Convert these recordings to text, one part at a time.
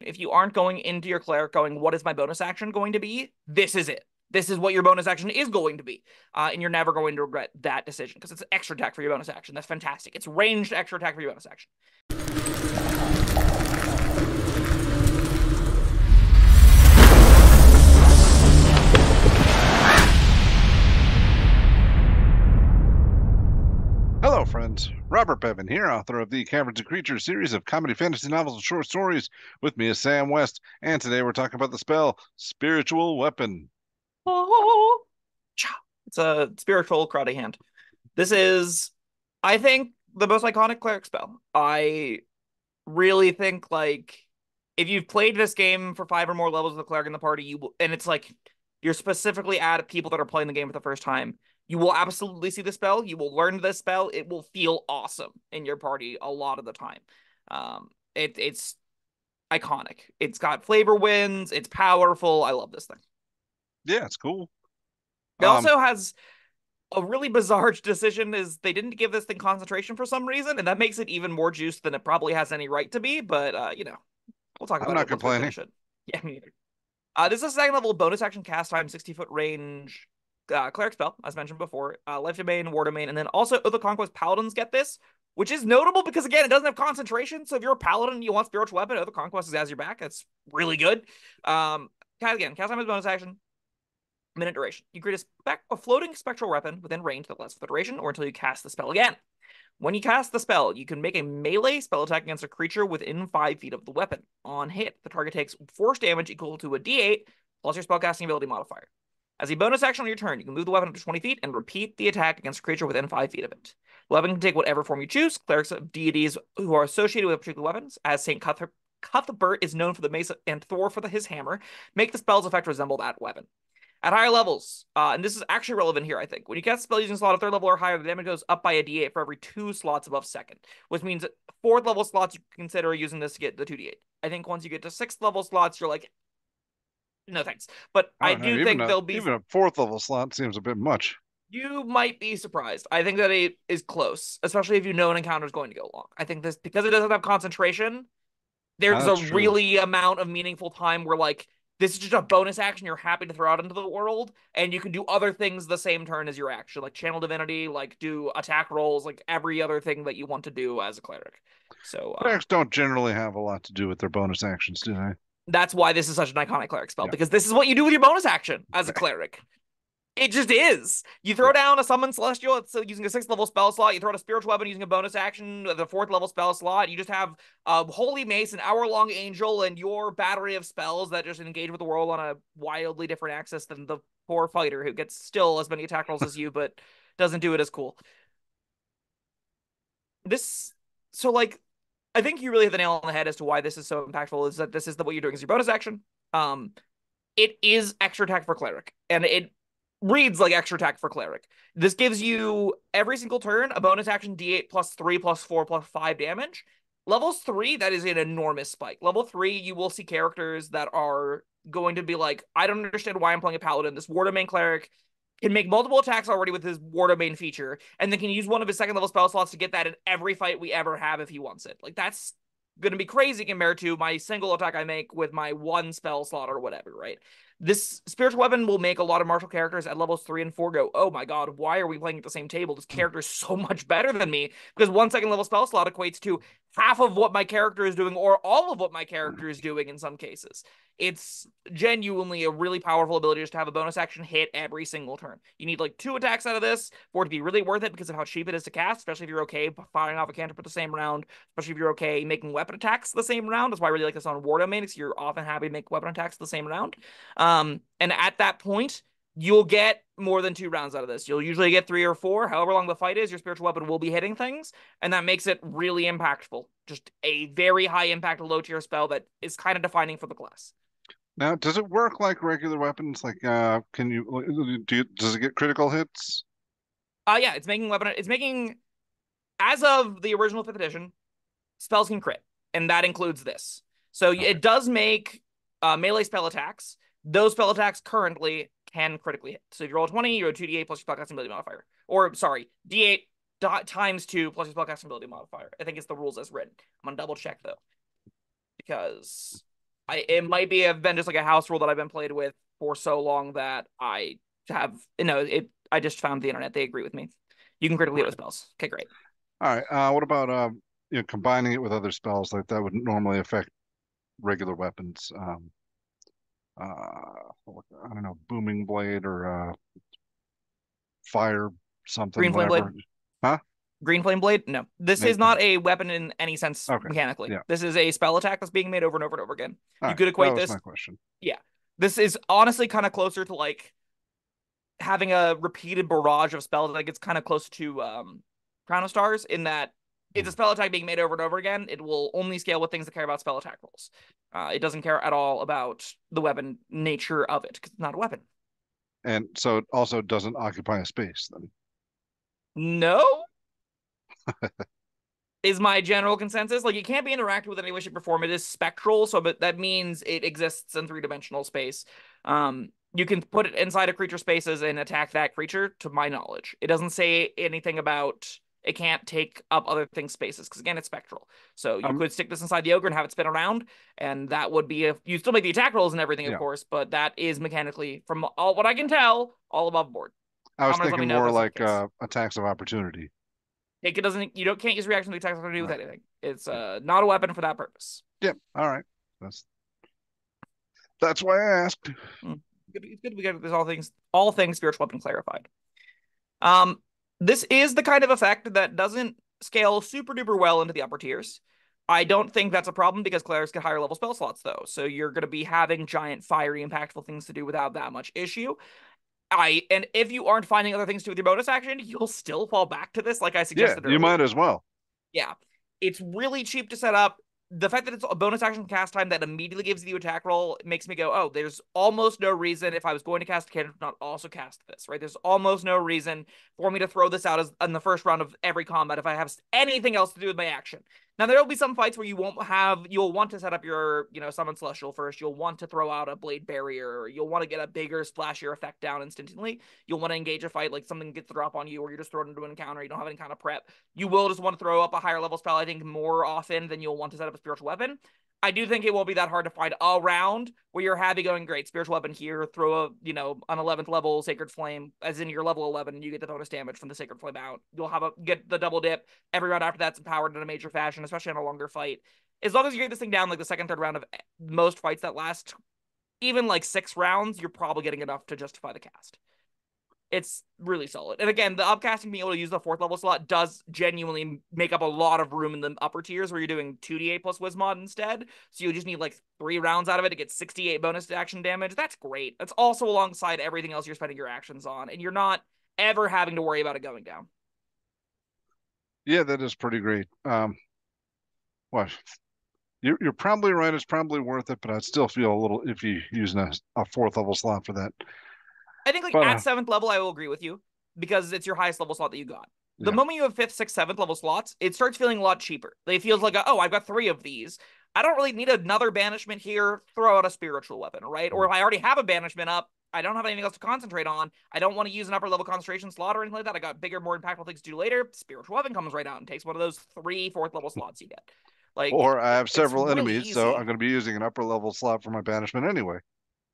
If you aren't going into your cleric going, what is my bonus action going to be? This is it. This is what your bonus action is going to be. And you're never going to regret that decision because it's extra attack for your bonus action. That's fantastic. It's ranged extra attack for your bonus action. Hello, friends. Robert Bevan here, author of the Caverns Creatures series of comedy fantasy novels and short stories. With me is Sam West, and today we're talking about the spell Spiritual Weapon. Oh, it's a spiritual karate hand. This is, I think, the most iconic cleric spell. I really think like if you've played this game for 5 or more levels of the cleric in the party, you will, and it's like you're specifically at people that are playing the game for the first time. You will absolutely see the spell. You will learn this spell. It will feel awesome in your party a lot of the time. It's iconic. It's got flavor wins. It's powerful. I love this thing. Yeah, it's cool. It Um, also has a really bizarre decision is they didn't give this thing concentration for some reason, and that makes it even more juiced than it probably has any right to be. But we'll talk I'm about not it once we complaining. finish it. Yeah, me neither. This is a second level bonus action cast time, 60-foot range cleric spell, as mentioned before. Life domain, war domain, and then also the Conquest Paladins get this, which is notable because again, it doesn't have concentration. So if you're a paladin and you want spiritual weapon, the Conquest is as your back. That's really good. Again, cast time is bonus action. Minute duration. You create a floating spectral weapon within range that lasts for the duration or until you cast the spell again. When you cast the spell, you can make a melee spell attack against a creature within 5 feet of the weapon. On hit, the target takes force damage equal to a d8 plus your spellcasting ability modifier. As a bonus action on your turn, you can move the weapon up to 20 feet and repeat the attack against a creature within 5 feet of it. The weapon can take whatever form you choose. Clerics of deities who are associated with particular weapons, as St. Cuthbert is known for the mace and Thor for his hammer, make the spell's effect resemble that weapon. At higher levels, and this is actually relevant here, I think. When you cast a spell using a slot of 3rd level or higher, the damage goes up by a d8 for every 2 slots above 2nd, which means 4th level slots you consider using this to get the 2d8. I think once you get to 6th level slots, you're like, no thanks. But I I don't know. do Even think a there'll be, even a fourth level slot seems a bit much. you might be surprised. I think that it is close, especially if you know an encounter is going to go long. I think this, because it doesn't have concentration, there's a That's true. really amount of meaningful time where like this is just a bonus action you're happy to throw out into the world, and you can do other things the same turn as your action, like channel divinity, like do attack rolls, like every other thing that you want to do as a cleric. So Clerics don't generally have a lot to do with their bonus actions, do they? that's why this is such an iconic cleric spell, Yeah. because this is what you do with your bonus action as a Okay. clerik. It just is. You throw Yeah. down a summon celestial, it's using a 6th level spell slot. You throw out a spiritual weapon using a bonus action, the 4th level spell slot. You just have a holy mace, an hour-long angel, and your battery of spells that just engage with the world on a wildly different axis than the poor fighter who gets still as many attack rolls as you, but doesn't do it as cool. This, so like, I think you really hit the nail on the head as to why this is so impactful. Is that this is what you're doing as your bonus action. Um, it is extra attack for cleric, and it reads like extra attack for cleric. This gives you every single turn a bonus action d8 plus 3 plus 4 plus 5 damage. Levels 3, that is an enormous spike. Level 3, you will see characters that are going to be like, I don't understand why I'm playing a paladin. This war domain cleric can make multiple attacks already with his war domain feature, and then can use one of his 2nd level spell slots to get that in every fight we ever have if he wants it. Like, that's going to be crazy compared to my single attack I make with my 1 spell slot or whatever, right? This spiritual weapon will make a lot of martial characters at levels 3 and 4 go, oh my god, why are we playing at the same table? This character is so much better than me, because 1 level spell slot equates to half of what my character is doing or all of what my character is doing in some cases. It's genuinely a really powerful ability just to have a bonus action hit every single turn. You need like 2 attacks out of this for it to be really worth it because of how cheap it is to cast, especially if you're okay firing off a cantrip at the same round, especially if you're okay making weapon attacks the same round. That's why I really like this on war domain, because you're often happy to make weapon attacks the same round. And at that point, you'll get more than 2 rounds out of this. You'll usually get 3 or 4. However long the fight is, your spiritual weapon will be hitting things, and that makes it really impactful. Just a very high impact, low tier spell that is kind of defining for the class. Now, does it work like regular weapons? Like, can does it get critical hits? Yeah, it's making weapon. It's making, as of the original 5th edition, spells can crit, and that includes this. So Okay. it does make melee spell attacks. Those spell attacks currently can critically hit. So if you roll 20, you roll 2d8 plus your spellcasting ability modifier. Or, sorry, d8 times 2 plus your spellcasting ability modifier. I think it's the rules as written. I'm going to double check, though, because It might be have been just like a house rule that I've been played with for so long that I have I just found the internet. They agree with me. You can critically hit with spells. Okay, great. All right. What about combining it with other spells like that would normally affect regular weapons? I don't know, booming blade or fire something, Green flame blade. whatever. Huh? Green flame blade. No, this is Maybe. not a weapon in any sense Okay. mechanically. Yeah. This is a spell attack that's being made over and over and over again. All You right. could That equate was my this. question. Yeah, this is honestly kind of closer to like having a repeated barrage of spells. Like it's kind of close to Crown of Stars in that it's a Hmm. spell attack being made over and over again. It will only scale with things that care about spell attack rolls. It doesn't care at all about the weapon nature of it because it's not a weapon. And so it also doesn't occupy a space then. No, is my general consensus. Like it can't be interacted with in any way, shape, or form. It is spectral, so but that means it exists in three-dimensional space. You can put it inside a creature spaces and attack that creature, to my knowledge. It doesn't say anything about it can't take up other things spaces, because again, it's spectral. So you Um, could stick this inside the ogre and have it spin around, and that would be a you still make the attack rolls and everything, of yeah. course, but that is mechanically, from all what I can tell, all above board. I was Commoners, let me thinking know if more that's not the like case. attacks of opportunity. It doesn't you don't can't use reaction to attacks to do with Right. anything. It's Yeah. not a weapon for that purpose. Yep. All right. That's why I asked. Hmm. It's good we get this all things spiritual weapon clarified. Um, this is the kind of effect that doesn't scale super duper well into the upper tiers. I don't think that's a problem because clerics get higher level spell slots though, so you're going to be having giant fiery impactful things to do without that much issue. And if you aren't finding other things to do with your bonus action, you'll still fall back to this, like I Yeah, suggested you earlier. might as well. Yeah. It's really cheap to set up. The fact that it's a bonus action cast time that immediately gives you attack roll makes me go, oh, there's almost no reason if I was going to cast a cantrip not also cast this, right? There's almost no reason for me to throw this out as in the first round of every combat if I have anything else to do with my action. Now there will be some fights where you'll want to set up your, summon celestial first. You'll want to throw out a blade barrier, or you'll want to get a bigger splashier effect down instantly. You'll want to engage a fight like something gets the drop on you, or you're just thrown into an encounter. You don't have any kind of prep. You will just want to throw up a higher level spell, I think, more often than you'll want to set up a spiritual weapon. I do think it won't be that hard to find a round where you're happy going, great, spiritual weapon here, throw an 11th level sacred flame, as in your level 11, and you get the bonus damage from the sacred flame out. You'll get the double dip. Every round after that's empowered in a major fashion, especially in a longer fight. As long as you get this thing down like the second, third round of most fights that last even like 6 rounds, you're probably getting enough to justify the cast. It's really solid. And again, the upcasting being able to use the 4th level slot does genuinely make up a lot of room in the upper tiers where you're doing 2d8 plus Wismod instead. So you just need like 3 rounds out of it to get 68 bonus action damage. That's great. That's also alongside everything else you're spending your actions on, and you're not ever having to worry about it going down. Yeah, that is pretty great. What? You're probably right. It's probably worth it, but I'd still feel a little iffy using a fourth level slot for that. I think like But at 7th level, I will agree with you because it's your highest level slot that you got. The yeah, moment you have 5th, 6th, 7th level slots, it starts feeling a lot cheaper. It feels like, oh, I've got 3 of these. I don't really need another banishment here. Throw out a spiritual weapon, right? Or if I already have a banishment up, I don't have anything else to concentrate on. I don't want to use an upper level concentration slot or anything like that. I got bigger, more impactful things to do later. Spiritual weapon comes right out and takes one of those 3 4th level slots you get. Like or I have it's several really enemies, so I'm easy. going to be using an upper level slot for my banishment anyway.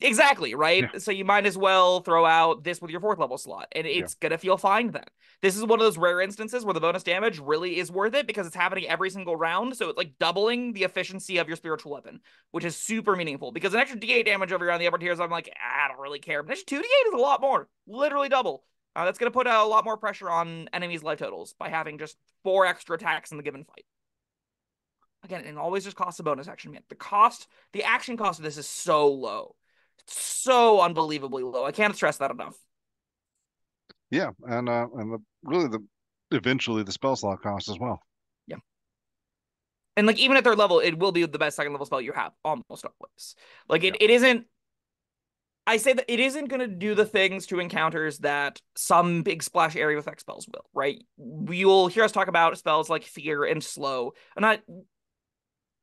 Exactly, right? Yeah, So you might as well throw out this with your 4th level slot, and yeah. it's gonna feel fine then. This is one of those rare instances where the bonus damage really is worth it because it's happening every single round, so it's like doubling the efficiency of your spiritual weapon, which is super meaningful. Because an extra D8 damage over here on the upper tiers, I'm like, I don't really care. But an extra 2d8 is a lot more, literally double. That's gonna put a lot more pressure on enemies' life totals by having just 4 extra attacks in the given fight. Again, it always just costs a bonus action, man. The action cost of this is so low, so unbelievably low. I can't stress that enough. Yeah, and really the eventually the spell slot cost as well. Yeah, and like even at third level, it will be the best second level spell you have almost always. Like Yeah. it isn't. I say that it isn't going to do the things to encounters that some big splash area effect spells will. Right? You'll hear us talk about spells like Fear and Slow. And not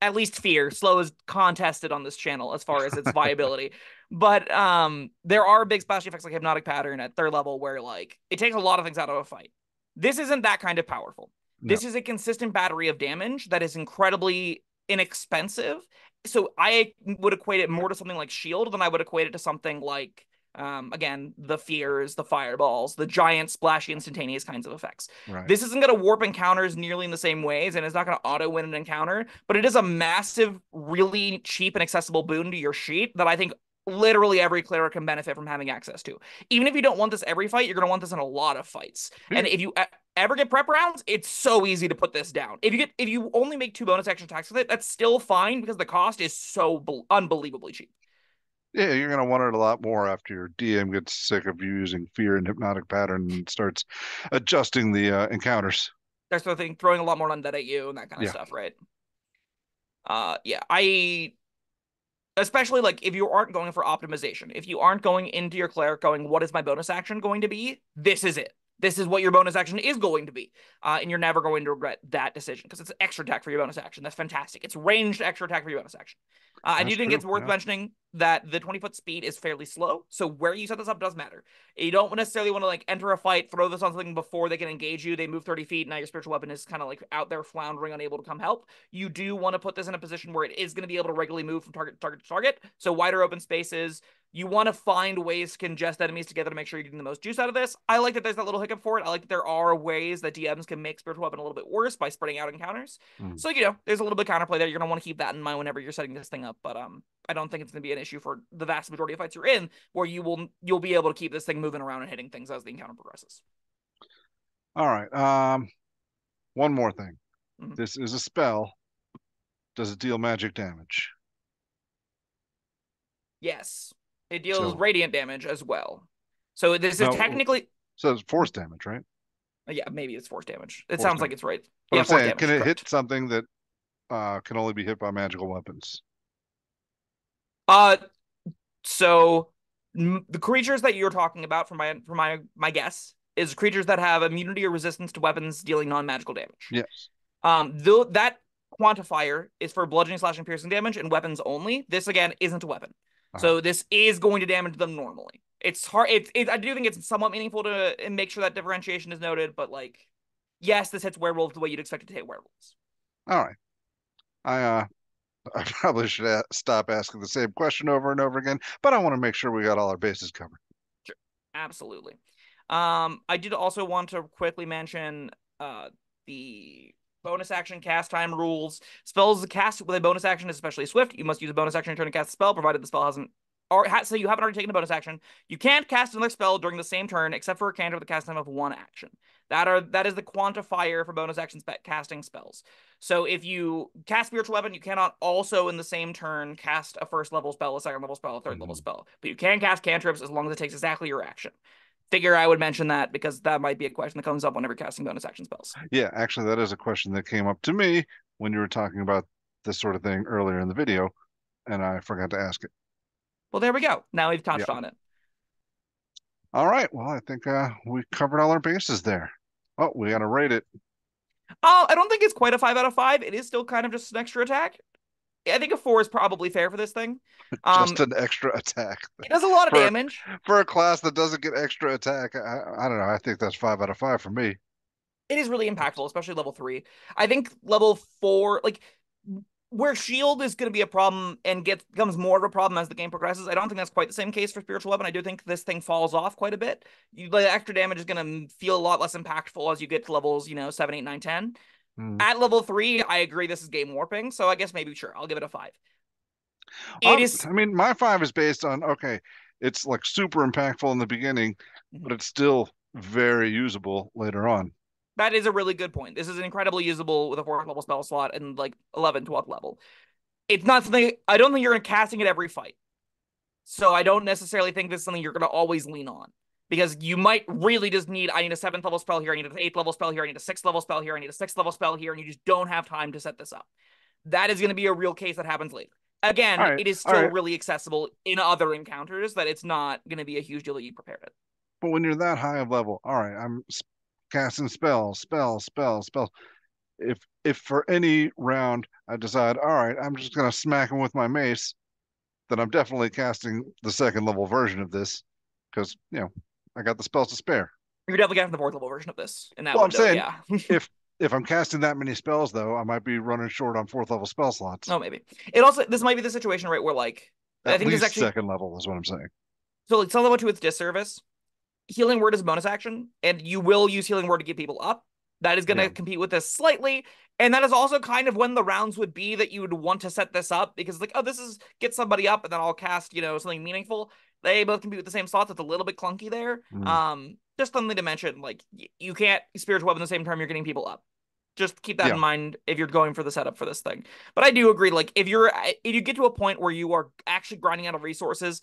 at least Fear. Slow is contested on this channel as far as its viability. But there are big splash effects like Hypnotic Pattern at third level where like it takes a lot of things out of a fight. This isn't that kind of powerful. No. This is a consistent battery of damage that is incredibly inexpensive so I would equate it more to something like shield than I would equate it to something like again, the fears, the fireballs, the giant splashy instantaneous kinds of effects. Right. This isn't going to warp encounters nearly in the same ways, and it's not going to auto win an encounter, but it is a massive, really cheap and accessible boon to your sheet that I think literally every cleric can benefit from having access to. Even if you don't want this every fight, you're going to want this in a lot of fights. And Here, if you ever get prep rounds, it's so easy to put this down. If you only make 2 bonus action attacks with it, that's still fine because the cost is so unbelievably cheap. yeah, you're gonna want it a lot more after your DM gets sick of you using fear and hypnotic pattern and starts adjusting the encounters. They're sort of throwing a lot more undead at you and that kind of Yeah. stuff, right? Yeah, I especially like if you aren't going for optimization, if you aren't going into your cleric going, what is my bonus action going to be? This is it. This is what your bonus action is going to be. And you're never going to regret that decision because it's extra attack for your bonus action. That's fantastic. It's ranged extra attack for your bonus action. I That's do think true. it's worth Yeah. mentioning that the 20-foot speed is fairly slow. So where you set this up does matter. You don't necessarily want to like enter a fight, throw this on something before they can engage you. They move 30 feet. Now your spiritual weapon is kind of like out there floundering, unable to come help. You do want to put this in a position where it is going to be able to regularly move from target to target to target. So wider open spaces. You want to find ways to congest enemies together to make sure you're getting the most juice out of this. I like that there's that little hiccup for it. I like that there are ways that DMs can make spiritual weapon a little bit worse by spreading out encounters. Mm. So, there's a little bit of counterplay there. You're going to want to keep that in mind whenever you're setting this thing up. But I don't think it's going to be an issue for the vast majority of fights you're in, where you'll be able to keep this thing moving around and hitting things as the encounter progresses. All right. One more thing. Mhm. This is a spell. Does it deal magic damage? Yes, it deals So radiant damage as well. So this is no, technically, so it's force damage, right? yeah, maybe it's force damage. It Force sounds like damage. it's right. But Yeah, I'm force saying, can damage, it hit correct. something that can only be hit by magical weapons? Uh, so the creatures that you're talking about, for my guess, is creatures that have immunity or resistance to weapons dealing non-magical damage. Yes. Though that quantifier is for bludgeoning, slashing, piercing damage and weapons only. This again isn't a weapon, Uh, so this is going to damage them normally. It's hard. I do think it's somewhat meaningful to make sure that differentiation is noted, but like, yes, this hits werewolves the way you'd expect it to hit werewolves. all right. I I probably should stop asking the same question over and over again, but I want to make sure we got all our bases covered. Sure, absolutely. I did also want to quickly mention the bonus action cast time rules. Spells cast with a bonus action is especially swift. You must use a bonus action to turn to cast a spell, provided the spell hasn't so you haven't already taken a bonus action. You can't cast another spell during the same turn, except for a cantrip with a cast time of 1 action. That is the quantifier for bonus action casting spells. So if you cast spiritual weapon, you cannot also in the same turn cast a first level spell, a second level spell, a third level Mhm. spell. But you can cast cantrips as long as it takes exactly your action. Figure I would mention that because that might be a question that comes up whenever casting bonus action spells. Yeah, actually, that is a question that came up to me when you were talking about this sort of thing earlier in the video, and I forgot to ask it. Well, there we go. Now we've Yeah. touched on it. All right. Well, I think we covered all our bases there. Oh, we got to rate it. I don't think it's quite a 5 out of 5. It is still kind of just an extra attack. I think a 4 is probably fair for this thing. Just an extra attack It does a lot of for damage. for a class that doesn't get extra attack. I don't know. I think that's 5 out of 5 for me. It is really impactful, especially level 3. I think level 4, like where shield is going to be a problem and becomes more of a problem as the game progresses. I don't think that's quite the same case for spiritual weapon. I do think this thing falls off quite a bit. The extra damage is going to feel a lot less impactful as you get to levels, 7, 8, 9, 10. Hmm. At level 3, I agree this is game warping, so I guess maybe sure, I'll give it a 5. It I is mean, my 5 is based on okay, it's like super impactful in the beginning, but it's still very usable later on. that is a really good point. This is incredibly usable with a 4th level spell slot and like 11, 12th level. It's not something I don't think you're casting it every fight. So I don't necessarily think this is something you're going to always lean on because you might really just need, I need a 7th level spell here, I need an 8th level spell here, I need a 6th level spell here, I need a 6th level spell here, and you just don't have time to set this up. That is going to be a real case that happens later. All Again, right, it is all still right. really accessible in other encounters that it's not going to be a huge deal that you prepared it. But when you're that high of level, all right, I'm casting spells. If for any round I decide, all right, I'm just gonna smack him with my mace, then I'm definitely casting the second level version of this because I got the spells to spare. You're definitely getting the 4th level version of this in that Well, I'm window, saying yeah. if If I'm casting that many spells, though, I might be running short on fourth level spell slots. Oh, maybe. It also, this might be the situation, right, where like, I At think this least actually, second level is what I'm saying. so like something to its disservice, healing word is a bonus action, and you will use healing word to get people up. That is going Yeah. to compete with this slightly, and that is also kind of when the rounds would be that you would want to set this up because like, oh, this is get somebody up, and then I'll cast something meaningful. They both compete with the same slots. It's a little bit clunky there. Mm. Just something to mention, like you can't spiritual weapon the same time you're getting people up. Just keep that in Yeah. mind if you're going for the setup for this thing. But I do agree, like if you get to a point where you are actually grinding out of resources,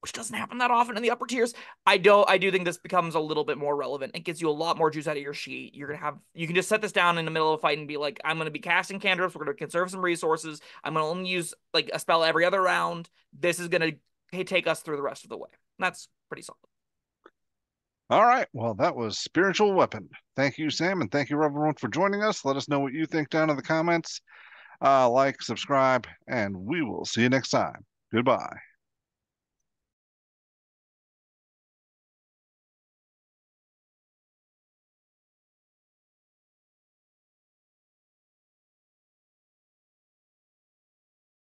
which doesn't happen that often in the upper tiers. I do think this becomes a little bit more relevant. It gets you a lot more juice out of your sheet. You can just set this down in the middle of a fight and be like, I'm gonna be casting cantrips, we're gonna conserve some resources. I'm gonna only use like a spell every other round. This is gonna take us through the rest of the way. That's pretty solid. All right. Well, that was Spiritual Weapon. Thank you, Sam, and thank you, everyone, for joining us. Let us know what you think down in the comments. Like, subscribe, and we will see you next time. Goodbye.